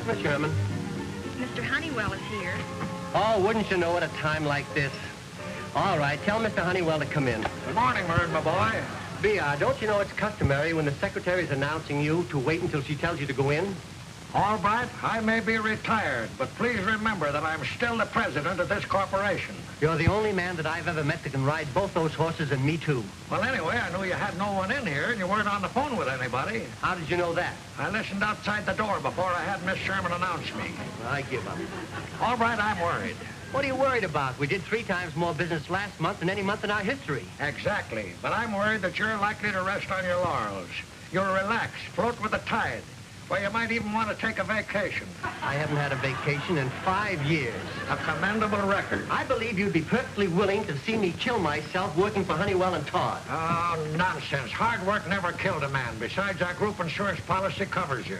Yes, Miss Sherman. Mr. Honeywell is here. Oh, wouldn't you know at a time like this? All right, tell Mr. Honeywell to come in. Good morning, Vern, my boy. B.R., don't you know it's customary when the secretary's announcing you to wait until she tells you to go in? All right, I may be retired, but please remember that I'm still the president of this corporation. You're the only man that I've ever met that can ride both those horses, and me too. Well, anyway, I knew you had no one in here and you weren't on the phone with anybody. How did you know that? I listened outside the door before I had Miss Sherman announce me. I give up. All right, I'm worried. What are you worried about? We did 3 times more business last month than any month in our history. Exactly, but I'm worried that you're likely to rest on your laurels. You'll relax, float with the tide. Well, you might even want to take a vacation. I haven't had a vacation in 5 years. A commendable record. I believe you'd be perfectly willing to see me kill myself working for Honeywell and Todd. Oh, nonsense. Hard work never killed a man. Besides, our group insurance policy covers you.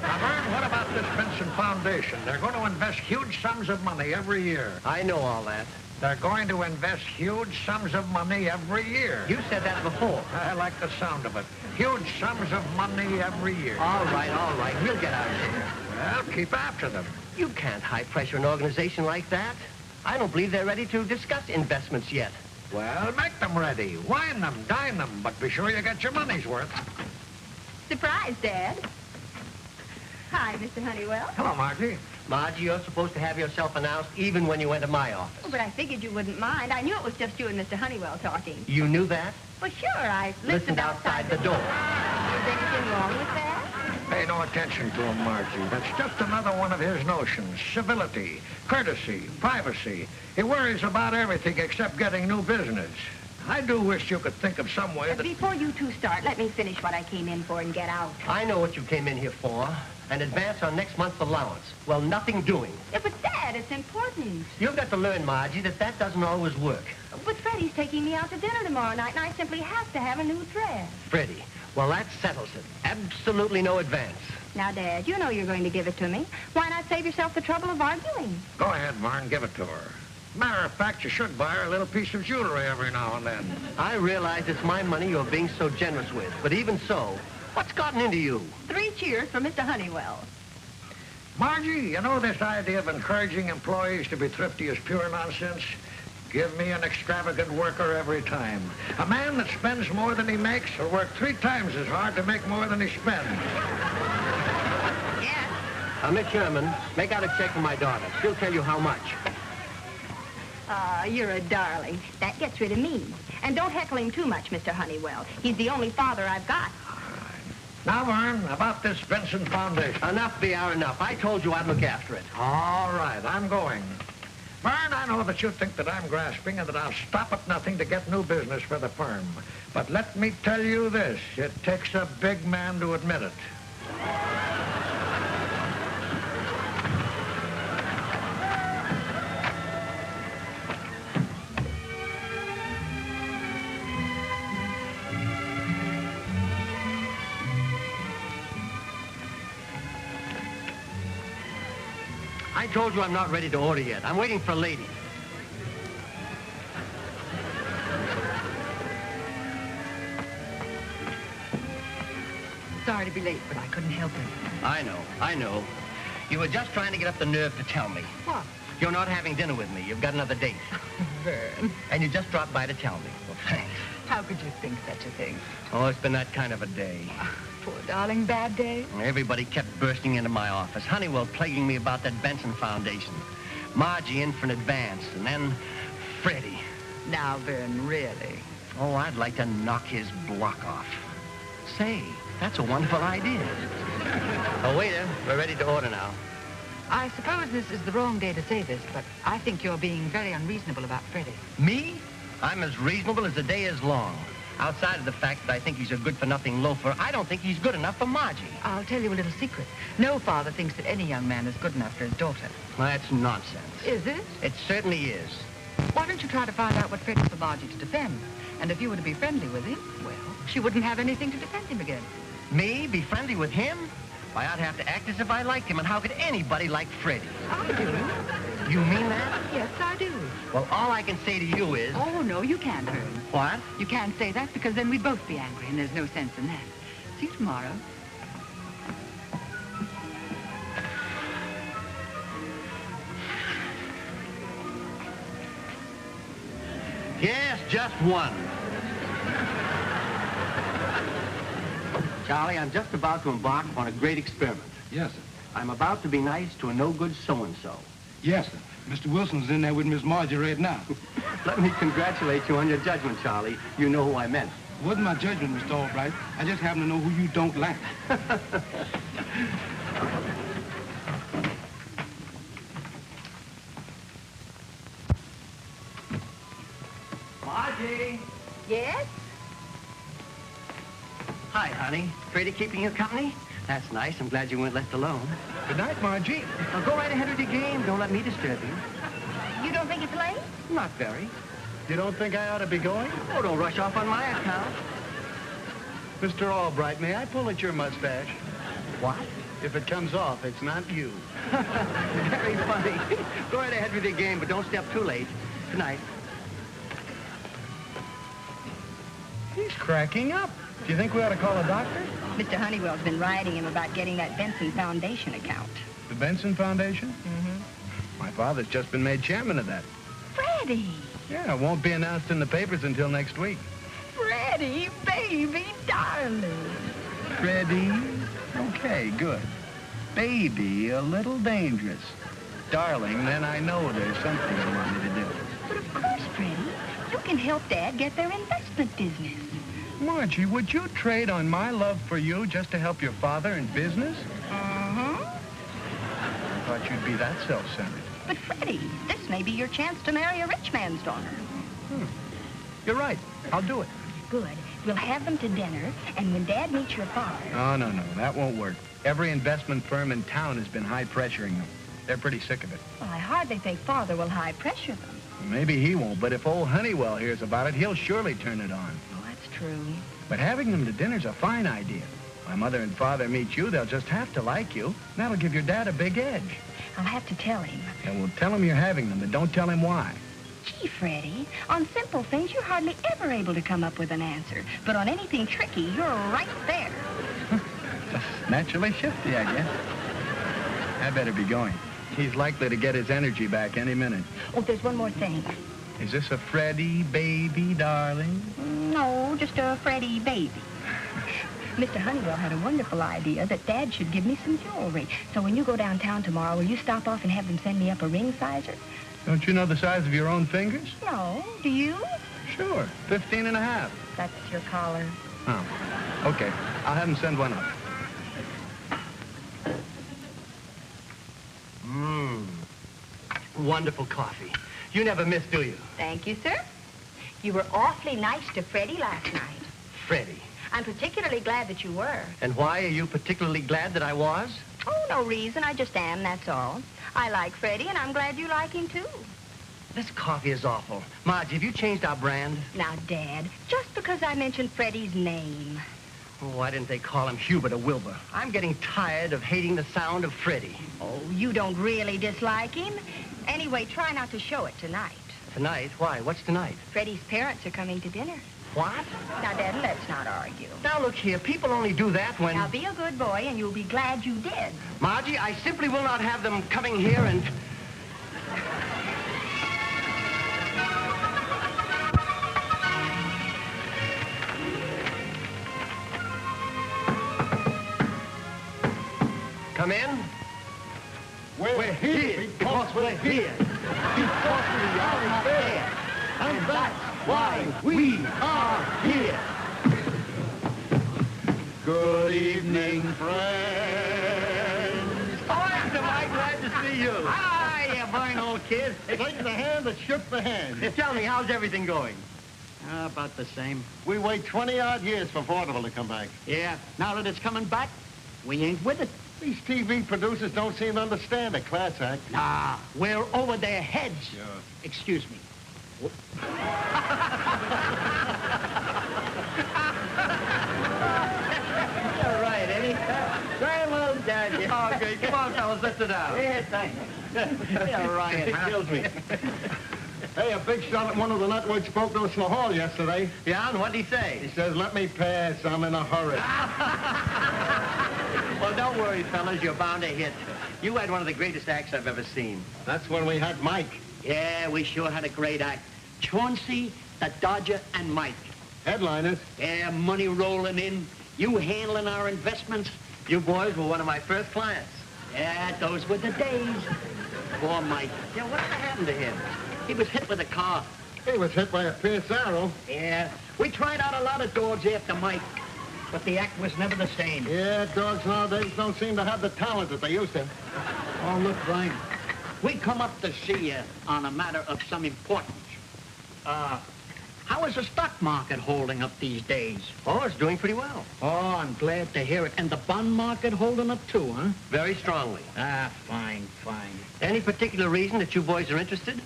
Now, Vern, what about this Benson Foundation? They're going to invest huge sums of money every year. I know all that. They're going to invest huge sums of money every year. You said that before. I like the sound of it. Huge sums of money every year. All right. We'll get out of here. Well, keep after them. You can't high-pressure an organization like that. I don't believe they're ready to discuss investments yet. Well, make them ready. Wine them, dine them, but be sure you get your money's worth. Surprise, Dad. Hi, Mr. Honeywell. Hello, Margie. Margie, you're supposed to have yourself announced even when you enter my office. Oh, but I figured you wouldn't mind. I knew it was just you and Mr. Honeywell talking. You knew that? Well, sure, I Listened outside the door. Is anything wrong with that? Pay no attention to him, Margie. That's just another one of his notions. Civility, courtesy, privacy. He worries about everything except getting new business. I do wish you could think of some way that... Before you two start, let me finish what I came in for and get out. I know what you came in here for. An advance on next month's allowance. Well, nothing doing. Yeah, but Dad, it's important. You've got to learn, Margie, that doesn't always work. But Freddie's taking me out to dinner tomorrow night, and I simply have to have a new dress. Freddie, well, that settles it. Absolutely no advance. Now, Dad, you know you're going to give it to me. Why not save yourself the trouble of arguing? Go ahead, Vern, give it to her. Matter of fact, you should buy her a little piece of jewelry every now and then. I realize it's my money you're being so generous with, but even so, what's gotten into you? 3 cheers for Mr. Honeywell. Margie, you know this idea of encouraging employees to be thrifty is pure nonsense? Give me an extravagant worker every time. A man that spends more than he makes will work 3 times as hard to make more than he spends. Yes. Miss Sherman, make out a check for my daughter. She'll tell you how much. Ah, you're a darling. That gets rid of me. And don't heckle him too much, Mr. Honeywell. He's the only father I've got. Now, Vern, about this Benson Foundation. Enough, B.R., enough. I told you I'd look after it. All right, I'm going. Vern, I know that you think that I'm grasping and that I'll stop at nothing to get new business for the firm. But let me tell you this, it takes a big man to admit it. I told you I'm not ready to order yet. I'm waiting for a lady. Sorry to be late, but I couldn't help it. I know. You were just trying to get up the nerve to tell me. What? You're not having dinner with me. You've got another date. Vern, And you just dropped by to tell me. Well, thanks. how could you think such a thing? Oh, it's been that kind of a day. Poor darling, bad day. Everybody kept bursting into my office. Honeywell plaguing me about that Benson Foundation. Margie in for an advance. And then Freddie. Now, Vern, really. Oh, I'd like to knock his block off. Say, that's a wonderful idea. Oh, waiter, we're ready to order now. I suppose this is the wrong day to say this, but I think you're being very unreasonable about Freddie. Me? I'm as reasonable as the day is long. Outside of the fact that I think he's a good-for-nothing loafer, I don't think he's good enough for Margie. I'll tell you a little secret. No father thinks that any young man is good enough for his daughter. That's nonsense. Is it? It certainly is. Why don't you try to find out what Freddie's for Margie to defend? And if you were to be friendly with him, well, she wouldn't have anything to defend him against. Me? Be friendly with him? Why, I'd have to act as if I liked him, and how could anybody like Freddie? I do. You mean that? Yes, I do. Well, all I can say to you is... Oh, no, you can't, Vern. What? You can't say that because then we'd both be angry, and there's no sense in that. See you tomorrow. Yes, just one. Charlie, I'm just about to embark upon a great experiment. Yes, sir. I'm about to be nice to a no-good so-and-so. Yes, sir. Mr. Wilson's in there with Miss Margie right now. Let me congratulate you on your judgment, Charlie. You know who I meant. It wasn't my judgment, Mr. Albright. I just happen to know who you don't like. Margie! Yes? Hi, honey. Freddie keeping you company? That's nice. I'm glad you weren't left alone. Good night, Margie. Now go right ahead with your game. Don't let me disturb you. You don't think it's late? Not very. You don't think I ought to be going? Oh, don't rush off on my account. Mr. Albright, may I pull at your mustache? What? If it comes off, it's not you. Very funny. Go right ahead with your game, but don't step too late. Good night. He's cracking up. Do you think we ought to call a doctor? Mr. Honeywell's been writing him about getting that Benson Foundation account. The Benson Foundation? Mm-hmm. My father's just been made chairman of that. Freddie! Yeah, it won't be announced in the papers until next week. Freddie, baby, darling. Freddie? Okay, good. Baby, a little dangerous. Darling, then I know there's something you want me to do. But of course, Freddie, you can help Dad get their investment business. Margie, would you trade on my love for you just to help your father in business? Uh-huh. I thought you'd be that self-centered. But Freddie, this may be your chance to marry a rich man's daughter. You're right. I'll do it. Good. We'll have them to dinner, and when Dad meets your father... Oh, no, that won't work. Every investment firm in town has been high-pressuring them. They're pretty sick of it. Well, I hardly think Father will high-pressure them. Maybe he won't, but if old Honeywell hears about it, he'll surely turn it on. Oh, that's true. But having them to dinner's a fine idea. My mother and father meet you, they'll just have to like you. That'll give your dad a big edge. I'll have to tell him. And we'll tell him you're having them, but don't tell him why. Gee, Freddie, on simple things, you're hardly ever able to come up with an answer. But on anything tricky, you're right there. Just naturally shifty, I guess. I better be going. He's likely to get his energy back any minute. Oh, there's one more thing. Is this a Freddie, baby, darling? No, just a Freddie baby. Mr. Honeywell had a wonderful idea that Dad should give me some jewelry. So when you go downtown tomorrow, will you stop off and have them send me up a ring sizer? Don't you know the size of your own fingers? No. Do you? Sure, 15 and a half. That's your collar. Oh, okay. I'll have him send one up. Wonderful coffee. You never miss, do you? Thank you, sir. You were awfully nice to Freddie last night. Freddie. I'm particularly glad that you were. And why are you particularly glad that I was? Oh, no reason. I just am, that's all. I like Freddie, and I'm glad you like him, too. This coffee is awful. Margie, have you changed our brand? Now, Dad, just because I mentioned Freddie's name. Oh, why didn't they call him Hubert or Wilbur? I'm getting tired of hating the sound of Freddie. Oh, you don't really dislike him. Anyway, try not to show it tonight. Tonight? Why? What's tonight? Freddie's parents are coming to dinner. What? Now, Dad, let's not argue. Now, look here. People only do that when... Now, be a good boy, and you'll be glad you did. Margie, I simply will not have them coming here and... Come in. We're Here, because we're here. Because we are there. And that's why we are here. Good evening, friends. Oh, am I glad to see you. Hi, you fine old kid. Take the hand that shook the hand. Tell me, how's everything going? About the same. We wait 20-odd years for vaudeville to come back. Yeah, now that it's coming back, we ain't with it. These TV producers don't seem to understand a class act. Nah, we're over their heads. Sure. Excuse me. All right, Eddie. Very well done. Okay, come on, fellas, let's sit down. Yeah, thanks. Yeah, Ryan. It kills me. Hey, a big shot at one of the networks spoke to us in the hall yesterday. Yeah, and what'd he say? He says, let me pass, I'm in a hurry. Well, don't worry, fellas, you're bound to hit. You had one of the greatest acts I've ever seen. That's when we had Mike. Yeah, we sure had a great act. Chauncey, The Dodger and Mike. Headliners. Yeah, money rolling in. You handling our investments. You boys were one of my first clients. Yeah, those were the days. Poor Mike. Yeah, whatever happened to him? He was hit with a car. He was hit by a Pierce arrow. Yeah, we tried out a lot of dogs after Mike, but the act was never the same. Yeah, dogs nowadays don't seem to have the talent that they used to. Oh, look, Vern, we come up to see you on a matter of some importance. How is the stock market holding up these days? Oh, it's doing pretty well. Oh, I'm glad to hear it. And the bond market holding up too, huh? Very strongly. Ah, fine, fine. Any particular reason that you boys are interested?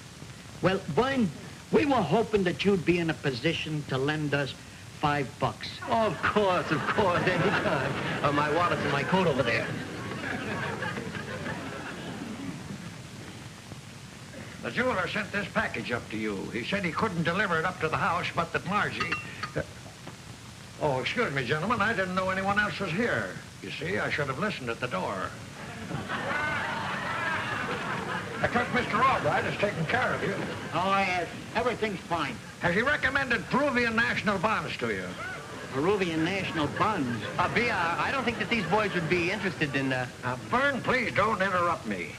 Well, Vern, we were hoping that you'd be in a position to lend us $5. Oh, of course, anytime. My wallet's in my coat over there. The jeweler sent this package up to you. He said he couldn't deliver it up to the house, but that Margie... Oh, excuse me, gentlemen. I didn't know anyone else was here. You see, I should have listened at the door. I trust Mr. Albright has taken care of you. Oh, yes, everything's fine. Has he recommended Peruvian national bonds to you? Peruvian national bonds. I don't think that these boys would be interested in, Now, Vern, please don't interrupt me.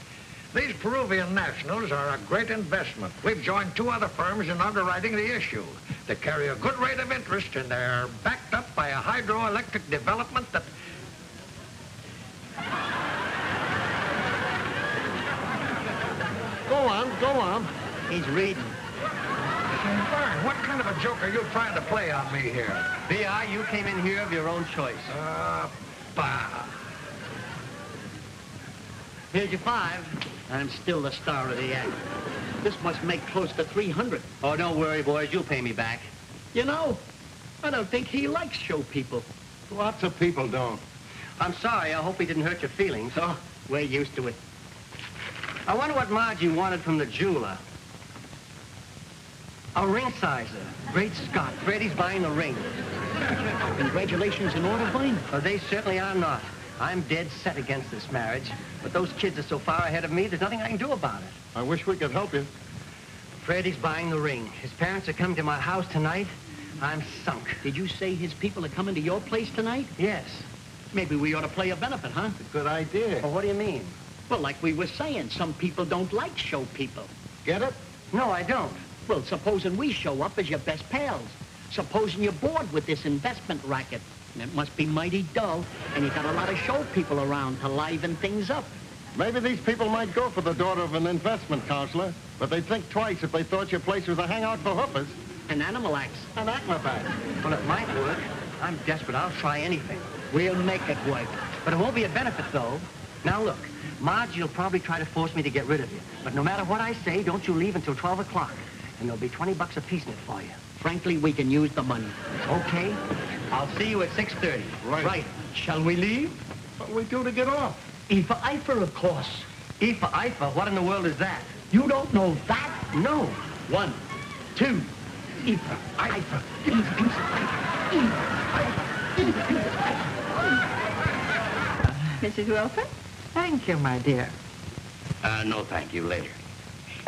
These Peruvian nationals are a great investment. We've joined 2 other firms in underwriting the issue. They carry a good rate of interest, and they're backed up by a hydroelectric development that... Go on. He's reading. Vern, what kind of a joke are you trying to play on me here? V.I., you came in here of your own choice. Bah. Here's your 5. I'm still the star of the act. This must make close to 300. Oh, don't worry, boys. You'll pay me back. You know, I don't think he likes show people. Lots of people don't. I'm sorry. I hope he didn't hurt your feelings. Oh, we're used to it. I wonder what Margie wanted from the jeweler. A ring sizer. Great Scott. Freddie's buying the ring. Congratulations in order, Vern. Oh, they certainly are not. I'm dead set against this marriage. But those kids are so far ahead of me, there's nothing I can do about it. I wish we could help you. Freddie's buying the ring. His parents are coming to my house tonight. I'm sunk. Did you say his people are coming to your place tonight? Yes. Maybe we ought to play a benefit, huh? Good idea. Well, what do you mean? Well, like we were saying, some people don't like show people. Get it? No, I don't. Well, supposing we show up as your best pals. Supposing you're bored with this investment racket. It must be mighty dull, and you got a lot of show people around to liven things up. Maybe these people might go for the daughter of an investment counselor, but they'd think twice if they thought your place was a hangout for hoopers. An animal acts. An acrobat. Well, it might work. I'm desperate. I'll try anything. We'll make it work. But it won't be a benefit, though. Now, look. Margie will probably try to force me to get rid of you. But no matter what I say, don't you leave until 12 o'clock. And there'll be $20 apiece in it for you. Frankly, we can use the money. Okay? I'll see you at 6:30. Right. Shall we leave? What do we do to get off? E for Eifer, of course. E for Eifer? What in the world is that? You don't know that? No. 1, 2, E for Eifer. Mrs. Wilson? Thank you, my dear. No, thank you. Later.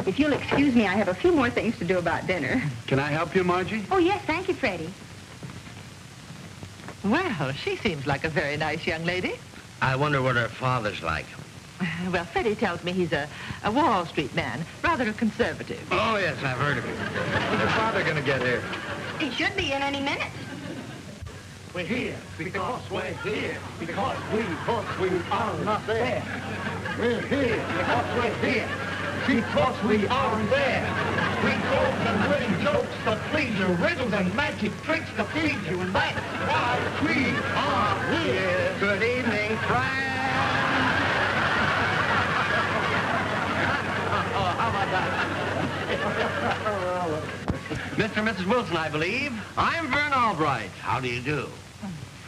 If you'll excuse me, I have a few more things to do about dinner. Can I help you, Margie? Oh, yes, thank you, Freddie. Well, she seems like a very nice young lady. I wonder what her father's like. Well, Freddie tells me he's a Wall Street man, rather a conservative. Oh, yes, I've heard of him. When's your father going to get here? He should be in any minute. We're here because we're here. Because we are not there. We're here because we're here. Because we aren't there. We joke and witty jokes to please you, riddles and magic tricks to feed you, and that's why we are here. Good evening, friends. Oh, how about that? Mr. and Mrs. Wilson, I believe. I'm Vern Albright. How do you do?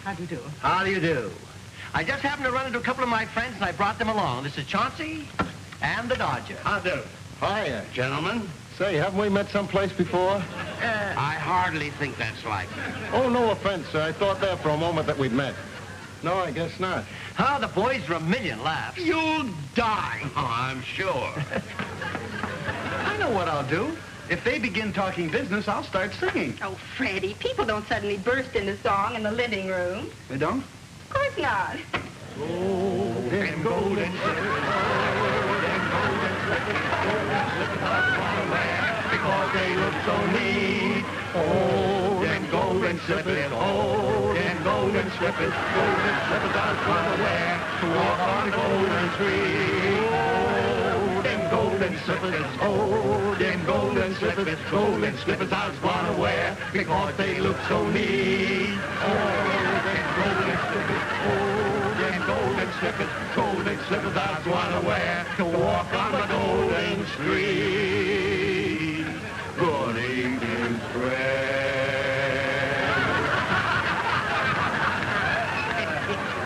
How do you do? How do you do? I just happened to run into a couple of my friends, and I brought them along. This is Chauncey and the Dodger. How do? Hiya. Gentlemen, Say, haven't we met someplace before? I hardly think that's likely. Oh, no offense, sir. I thought there for a moment that we'd met. No, I guess not. Oh, the boys are a million laughs. You'll die. Oh, I'm sure. I know what I'll do. If they begin talking business, I'll start singing. Oh, Freddie, people don't suddenly burst into song in the living room. They don't? Of course not. Golden, golden slippers, because they look so neat. Oh, them golden slippers, oh, them golden slippers I was gonna wear to walk on the golden street. Oh, them golden slippers, oh, them golden slippers I was gonna wear because they look so neat. Oh, them golden slippers, oh, them golden slippers I was gonna wear to walk on the golden street. Good evening, friend.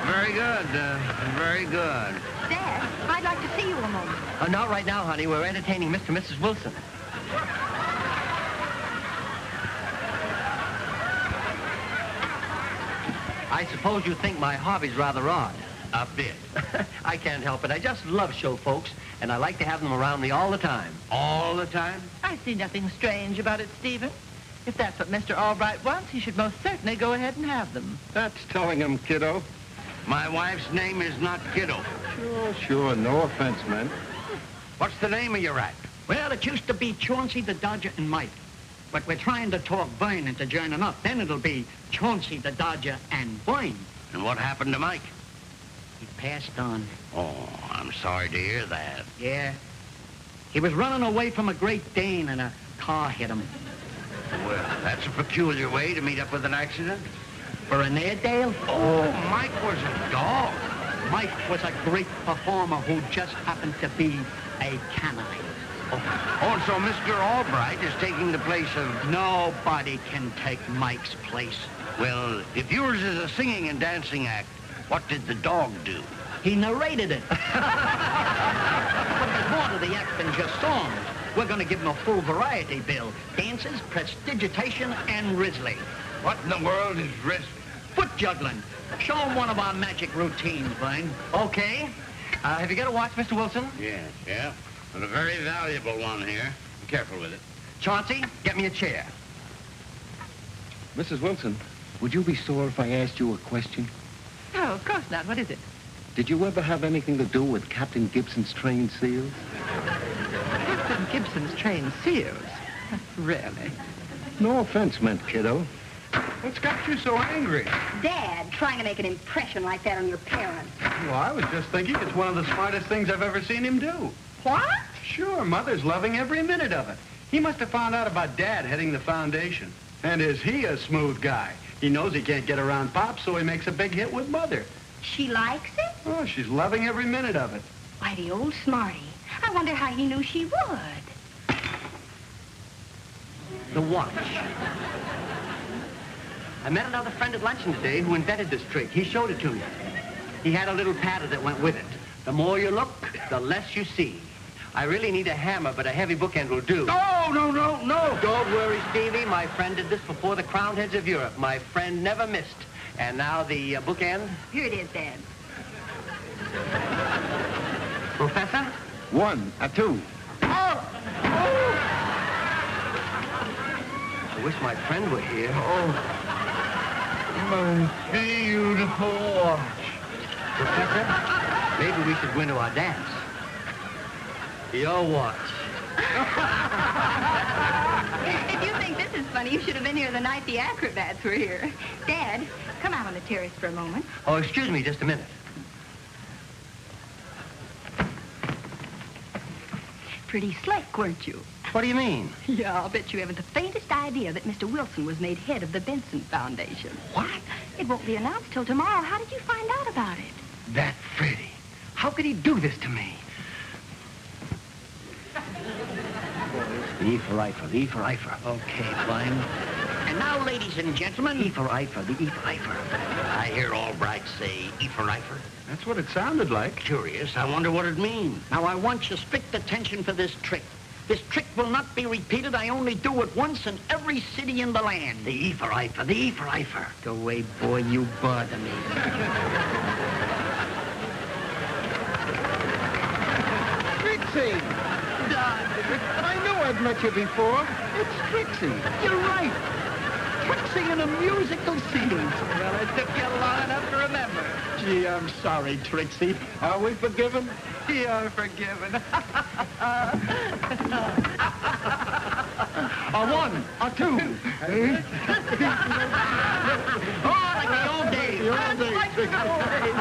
Very good, very good. Dad, I'd like to see you a moment. Not right now, honey. We're entertaining Mr. and Mrs. Wilson. I suppose you think my hobby's rather odd. A bit. I can't help it. I just love show folks, and I like to have them around me all the time. All the time? I see nothing strange about it, Stephen. If that's what Mr. Albright wants, he should most certainly go ahead and have them. That's telling him, kiddo. My wife's name is not Kiddo. Sure, no offense, man. What's the name of your act? Well, it used to be Chauncey the Dodger and Mike. But we're trying to talk Vern into joining up. Then it'll be Chauncey the Dodger and Vern. And what happened to Mike? He passed on. Oh, I'm sorry to hear that. Yeah. He was running away from a Great Dane and a car hit him. Well, that's a peculiar way to meet up with an accident. For an Airedale? Oh, Mike was a dog. Mike was a great performer who just happened to be a candidate. Oh, so Mr. Albright is taking the place of... Nobody can take Mike's place. Well, if yours is a singing and dancing act, what did the dog do? He narrated it. But there's more to the act than just songs. We're going to give him a full variety bill. Dances, prestidigitation, and Risley. What in the world is Risley? Foot juggling. Show him one of our magic routines, Vern. Okay. Have you got a watch, Mr. Wilson? Yeah. But a very valuable one here. Be careful with it. Chauncey, get me a chair. Mrs. Wilson, would you be sore if I asked you a question? No, of course not. What is it? Did you ever have anything to do with Captain Gibson's trained seals? Captain Gibson's trained seals? Really? No offense meant, kiddo. What's got you so angry? Dad, trying to make an impression like that on your parents. Well, I was just thinking it's one of the smartest things I've ever seen him do. What? Sure, Mother's loving every minute of it. He must have found out about Dad heading the foundation. And is he a smooth guy? He knows he can't get around Pop, so he makes a big hit with Mother. She likes it? Oh, she's loving every minute of it. Why, the old smarty. I wonder how he knew she would. The watch. I met another friend at luncheon today who invented this trick. He showed it to me. He had a little pattern that went with it. The more you look, the less you see. I really need a hammer, but a heavy bookend will do. No! Don't worry, Stevie. My friend did this before the crowned heads of Europe. My friend never missed. And now the bookend. Here it is, Dad. Professor? 1, 2. I wish my friend were here. My beautiful watch. Professor, maybe we should go into our dance. Your watch. If you think this is funny, you should have been here the night the acrobats were here. Dad, come out on the terrace for a moment. Oh, excuse me just a minute. Pretty slick, weren't you? What do you mean? Yeah, I'll bet you haven't the faintest idea that Mr. Wilson was made head of the Benson Foundation. What? It won't be announced till tomorrow. How did you find out about it? That Freddie. How could he do this to me? E for Eifer, the E for Eifer. Okay, fine. And now, ladies and gentlemen... E for Eifer, the E for Eifer. I hear Albright say E for Eifer. That's what it sounded like. Curious. I wonder what it means. Now, I want your strict attention for this trick. This trick will not be repeated. I only do it once in every city in the land. The E for Eifer, the E for Eifer. Go away, boy. You bother me. Trixie! I knew I've met you before. It's Trixie. You're right. Trixie in a musical scene. Well, it took you long enough to remember. Gee, I'm sorry, Trixie. Are we forgiven? You're forgiven. A one, a two. Oh, like the old days. The old days. Like the old days.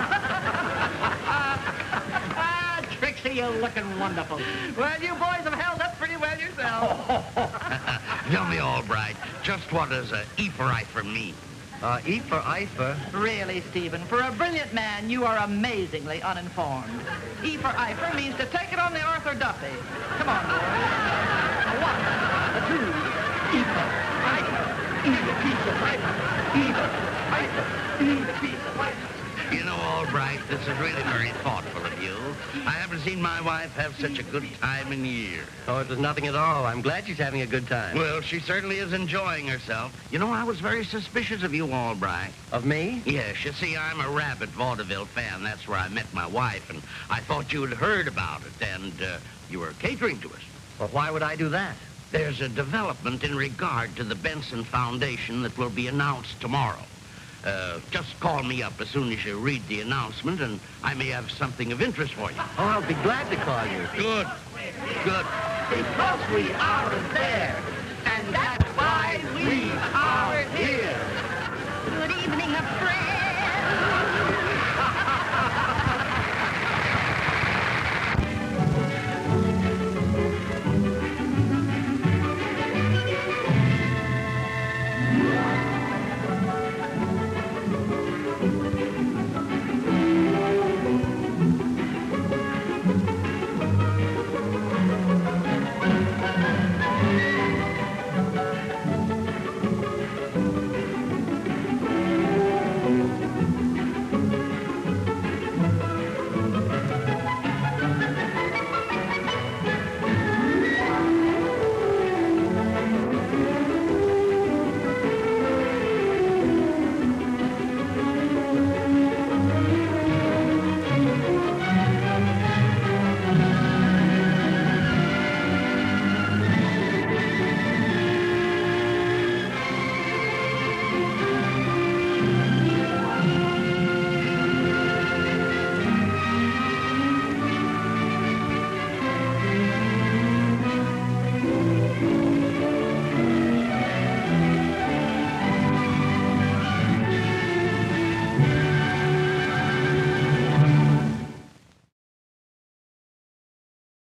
Trixie, you're looking wonderful. Well, you boys have held up pretty well yourselves. Tell me, Albright, just what does E for Eifer mean? E for Eifer. Really, Stephen, for a brilliant man, you are amazingly uninformed. E for Eifer means to take it on the Arthur Duffy. Come on, boys. A one, a two, E for Eifer. E the piece of Eifer. E for Eifer. E the piece of Eifer. You know, Albright, this is really very thoughtful of you. I haven't seen my wife have such a good time in years. Oh, it was nothing at all. I'm glad she's having a good time. Well, she certainly is enjoying herself. You know, I was very suspicious of you, Albright. Of me? Yes, you see, I'm a rabid vaudeville fan. That's where I met my wife, and I thought you had heard about it, and you were catering to us. Well, why would I do that? There's a development in regard to the Benson Foundation that will be announced tomorrow. Just call me up as soon as you read the announcement, and I may have something of interest for you. Oh, I'll be glad to call you. Good. Good. Because we aren't there.